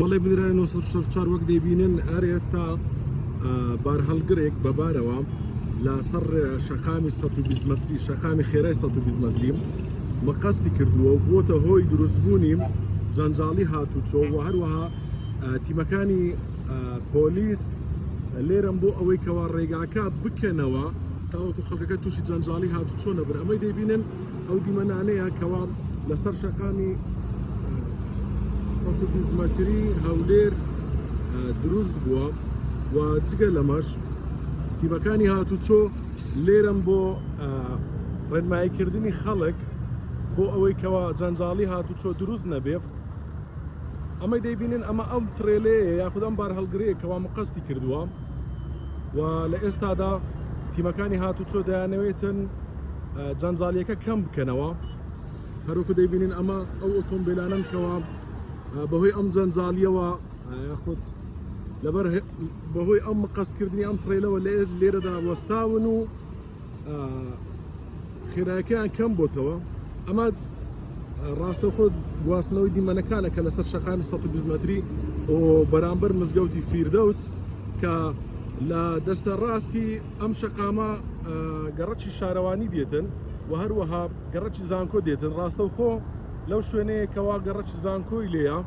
بەڵێ بنرای 1944 وەک دەیبینن ئەرێ ئێستا بار هەڵگرێک بەبارەوە لە سەر شەقامی 120 مەتری شەقامی خێرای 120 مەتریم مەقەستی کردووە و بۆتە هۆی دروستبوونی جەنجاڵی هاتوچۆ و هەروەها تیمەکانی پۆلیس لێرەم بۆ ئەوەی کەوا ڕێگاکە بکەنەوە تاوەکو خەڵکەکە تووشی جەنجاڵی هاتوچۆ نەبن. ئەمەی دەیبینن ئەو دیمەنانەیە کەوا لەسەر شەقامی 120 مەتری هەولێر دروست بووە و جگە لەمەش تیمەکانی هاتوچۆ لێرەم بۆ ڕێنماییکردنی خەڵک بۆ ئەوەی کەوا جەنجاڵی هاتوچۆ دروست نەبێ. ئەمەی دەیبینن ئەمە ئەم ترێلەیە یاخود ئەم بار هەڵگرەیە کەوا مەقەستی کردووە و لە ئێستادا تیمەکانی هاتوچۆ دەیانەوێتن جەنجاڵیەکە کەم بکەنەوە. هەروەکو دەیبینین ئەمە ئەو ئۆتۆمبیلانن کەوا بەهۆی ئەم جەنجاڵیەوە یاخود لەبەر بەهۆی ئەم مەقەستکردنی ئەم ترێلەوە لێرەدا وەستاون و خێرایەکەیان کەم بۆتەوە. ئەمە ڕاستەوخۆ گواستنەوەی دیمەنەکانە کە لەسەر شەقامی 120 مەتری و بەرامبەر مزگەوتی فیردەوس کە لە دەستە ڕاستی ئەم شەقامە گەڕەکی شارەوانی دێتن و هەروەها گەڕەکی زانکۆ دێتن. ڕاستەوخۆ لەو شوێنەیە کەوا گەڕەکی زانکۆی لێیە